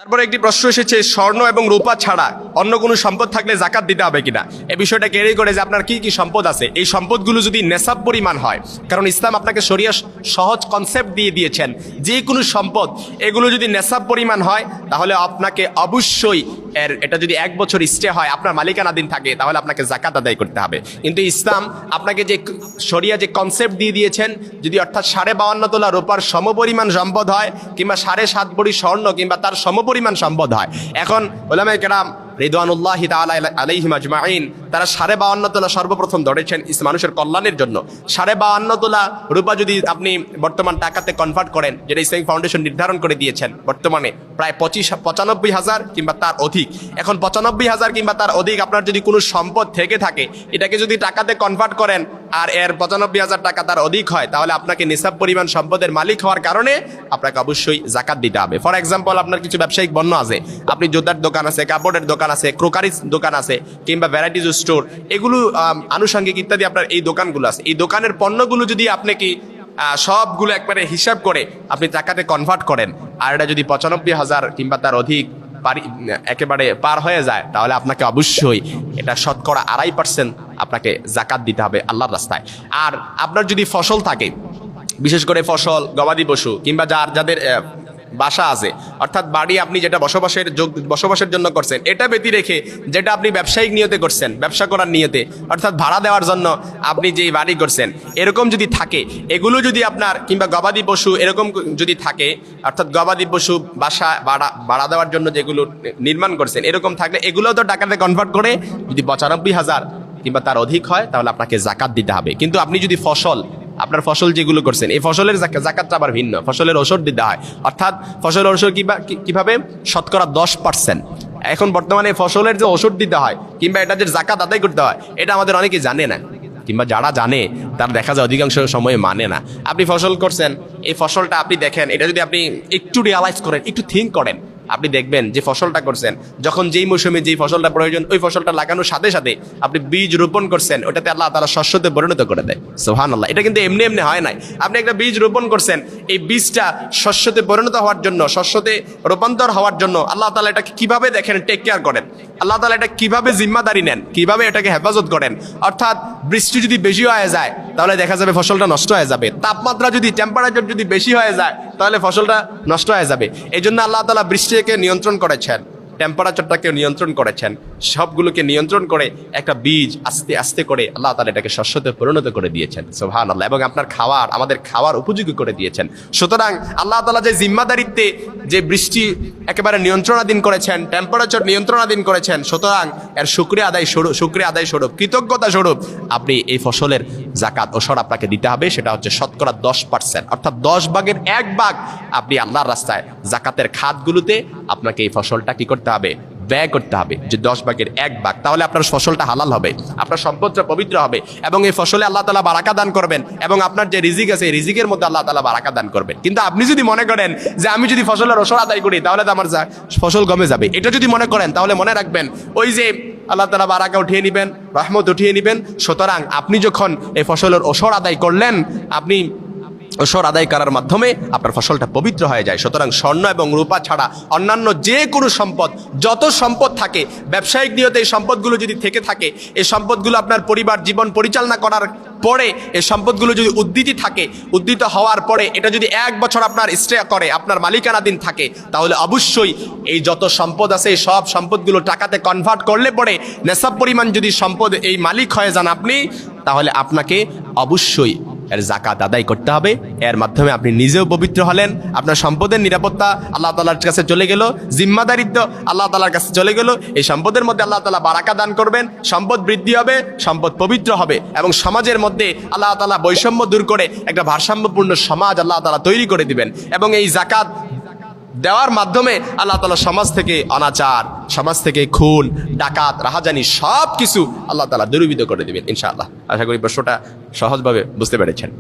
তারপরে একটি প্রশ্ন এসেছে, স্বর্ণ এবং রূপা ছাড়া অন্য কোনো সম্পদ থাকলে জাকাত দিতে হবে কিনা। এই বিষয়টা ক্যারি করে যে আপনার কি কি সম্পদ আছে, এই সম্পদগুলো যদি নেশাব পরিমাণ হয়, কারণ ইসলাম আপনাকে শরিয়া সহজ কনসেপ্ট দিয়ে দিয়েছেন, যে কোনো সম্পদ এগুলো যদি নেশাব পরিমাণ হয় তাহলে আপনাকে অবশ্যই এটা যদি 1 বছর স্টে হয়, আপনার মালিকানাধীন থাকে, তাহলে আপনাকে জাকাত আদায় করতে হবে। কিন্তু ইসলাম আপনাকে যে শরিয়া যে কনসেপ্ট দিয়ে দিয়েছেন, যদি অর্থাৎ 52.5 তোলা রূপার সমপরিমাণ সম্পদ হয়, কিংবা 7.5 ভরি স্বর্ণ কিংবা তার সমপরিমাণ সম্পদ হয়, এখন উলামায়ে কেরাম রিদওয়ানুল্লাহি তাআলা আলাইহিম আজমাইন তারা 52.5 তোলা সর্বপ্রথম ধরেছেন মানুষের কল্যাণের জন্য। 52.5 তোলা রূপা যদি আপনি বর্তমান টাকাতে কনভার্ট করেন, যেটা ইসলামিক ফাউন্ডেশন নির্ধারণ করে দিয়েছেন, বর্তমানে প্রায় 95,000 কিংবা তার অধিক। এখন 95,000 কিংবা তার অধিক আপনার যদি কোনো সম্পদ থেকে থাকে, এটাকে যদি টাকাতে কনভার্ট করেন আর এর 95,000 টাকা তার অধিক হয়, তাহলে আপনাকে নিসাব পরিমাণ সম্পদের মালিক হওয়ার কারণে আপনাকে অবশ্যই জাকাত দিতে হবে। ফর এক্সাম্পল, আপনার কিছু ব্যবসায়িক পণ্য আছে, আপনি জুতার দোকান আছে, কাপড়ের দোকান আছে, ক্রোকারিজ দোকান আছে, কিংবা ভ্যারাইটিজ স্টোর, এগুলো আনুষঙ্গিক ইত্যাদি আপনার এই দোকানগুলো আছে। এই দোকানের পণ্যগুলো যদি আপনি কি সবগুলো একবারে হিসাব করে আপনি টাকাতে কনভার্ট করেন, আর এটা যদি 95,000 কিংবা তার অধিক একেবারে পার হয়ে যায়, তাহলে আপনাকে অবশ্যই এটা শতকরা 2.5% আপনাকে জাকাত দিতে হবে আল্লাহর রাস্তায়। আর আপনার যদি ফসল থাকে, বিশেষ করে ফসল, গবাদি পশু, কিংবা যাদের বাসা আছে, অর্থাৎ বাড়ি আপনি যেটা বসবাসের জন্য করছেন, এটা ব্যতি রেখে যেটা আপনি ব্যবসায়িক নিয়তে করছেন, ব্যবসা করার নিয়তে, অর্থাৎ ভাড়া দেওয়ার জন্য আপনি যেই বাড়ি করছেন, এরকম যদি থাকে, এগুলো যদি আপনার, কিংবা গবাদি পশু এরকম যদি থাকে, অর্থাৎ গবাদি পশু বাসা ভাড়া দেওয়ার জন্য যেগুলো নির্মাণ করছেন, এরকম থাকলে এগুলো তো টাকাতে কনভার্ট করে যদি 95,000 কিংবা তার অধিক হয়, তাহলে আপনাকে জাকাত দিতে হবে। কিন্তু আপনি যদি আপনার ফসল যেগুলো করছেন, এই ফসলের জাকাতটা আবার ভিন্ন, ফসলের ওষুধ দিতে হয়, অর্থাৎ ফসলের ওষুধ কিভাবে শতকরা 10%। এখন বর্তমানে ফসলের যে ওষুধ দিতে হয় কিংবা এটা যে জাকাত আদায় করতে হয়, এটা আমাদের অনেকে জানে না, কিংবা যারা জানে তারা দেখা যায় অধিকাংশ সময় মানে না। আপনি ফসল করছেন, এই ফসলটা আপনি দেখেন, এটা যদি আপনি একটু রিয়ালাইজ করেন, একটু থিঙ্ক করেন, আপনি দেখবেন যে ফসলটা করছেন, যখন যেই মৌসুমে যেই ফসলটা প্রয়োজন, ওই ফসলটা লাগানোর সাথে সাথে আপনি বীজ রোপণ করছেন, ওটাতে আল্লাহ তাআলা শস্যতে পরিণত করে দেয়। সুবহানাল্লাহ। এটা কিন্তু এমনি এমনি হয় নাই। আপনি একটা বীজ রোপণ করছেন, এই বীজটা শস্যতে পরিণত হওয়ার জন্য, শস্যতে রূপান্তর হওয়ার জন্য আল্লাহ তাআলা এটাকে কিভাবে দেখেন, টেক কেয়ার করেন, আল্লাহ তাআলা এটা কিভাবে জিম্মাদারি নেন, কিভাবে এটাকে হেফাজত করেন। অর্থাৎ বৃষ্টি যদি বেশি হয়ে যায়, তাহলে দেখা যাবে ফসলটা নষ্ট হয়ে যাবে। তাপমাত্রা যদি, টেম্পারেচার যদি বেশি হয়ে যায়, তাহলে ফসলটা নষ্ট হয়ে যাবে। এই জন্য আল্লাহ তাআলা বৃষ্টিকে নিয়ন্ত্রণ করেছেন, টেম্পারেচারটাকে নিয়ন্ত্রণ করেছেন, সবগুলোকে নিয়ন্ত্রণ করে একটা বীজ আস্তে আস্তে করে আল্লাহ তাআলা এটাকে শস্যতে পরিণত করে দিয়েছেন। সুবহানাল্লাহ। এবং আপনার আমাদের খাওয়ার উপযোগী করে দিয়েছেন। সুতরাং আল্লাহ তাআলা যে জিম্মাদারিত্বে যে বৃষ্টি একেবারে নিয়ন্ত্রণাধীন করেছেন, টেম্পারেচার নিয়ন্ত্রণাধীন করেছেন, সুতরাং এর শুকরিয়া আদায় স্বরূপ, কৃতজ্ঞতা স্বরূপ আপনি এই ফসলের জাকাত ওসর আপনাকে দিতে হবে। সেটা হচ্ছে শতকরা 10%, অর্থাৎ 10 ভাগের 1 ভাগ আপনি আল্লাহর রাস্তায় জাকাতের খাতগুলোতে আপনাকে এই ফসলটা কি করতে হবে, ব্যয় করতে হবে। যে 10 ভাগের 1 ভাগ, তাহলে আপনার ফসলটা হালাল হবে, আপনার সম্পদটা পবিত্র হবে, এবং এই ফসলে আল্লাহ তাআলা বারাকা দান করবেন, এবং আপনার যে রিজিক আছে, এই রিজিকের মধ্যে আল্লাহ তাআলা বারাকা দান করবেন। কিন্তু আপনি যদি মনে করেন যে আমি যদি ফসলের ওসর আদায় করি তাহলে তো আমার ফসল কমে যাবে, এটা যদি মনে করেন, তাহলে মনে রাখবেন ওই যে আল্লাহ তাআলা বারাকা উঠিয়ে নেবেন, রহমত উঠিয়ে নেবেন। সুতরাং আপনি যখন এই ফসলের ওসর আদায় করলেন, আপনি ওসর আদায় করার মাধ্যমে আপনার ফসলটা পবিত্র হয়ে যায়। সুতরাং স্বর্ণ এবং রূপা ছাড়া অন্যান্য যে কোনো সম্পদ, যত সম্পদ থাকে, ব্যবসায়িক নিয়তে এই সম্পদগুলো যদি থেকে থাকে, এই সম্পদগুলো আপনার পরিবার জীবন পরিচালনা করার পরে, এই সম্পদগুলো যদি উদ্ধৃত হওয়ার পরে, এটা যদি 1 বছর আপনার স্টে করে, আপনার মালিকানাধীন থাকে, তাহলে অবশ্যই এই যত সম্পদ আছে, এই সব সম্পদগুলো টাকাতে কনভার্ট করলে পরে নেশাব পরিমাণ যদি সম্পদ এই মালিক হয়ে যান আপনি, তাহলে আপনাকে অবশ্যই এর জাকাত আদায় করতে হবে। এর মাধ্যমে আপনি নিজেও পবিত্র হলেন, আপনার সম্পদের নিরাপত্তা আল্লাহ তাআলার কাছে চলে গেল, জিম্মাদারিত্ব আল্লাহ তাআলার কাছে চলে গেল। এই সম্পদের মধ্যে আল্লাহ তাআলা বারাকা দান করবেন, সম্পদ বৃদ্ধি হবে, সম্পদ পবিত্র হবে, এবং সমাজের মধ্যে আল্লাহ তাআলা বৈষম্য দূর করে একটা ভারসাম্যপূর্ণ সমাজ আল্লাহ তাআলা তৈরি করে দিবেন। এবং এই জাকাত দেওয়ার মাধ্যমে আল্লাহ তাআলা সমাজ থেকে অনাচার, সমাজ থেকে খুন, ডাকাত, রাহাজানি সব কিছু আল্লাহ তাআলা দূরীভূত করে দিবেন ইনশাআল্লাহ। আশা করি প্রশ্নটা সহজভাবে বুঝতে পেরেছেন।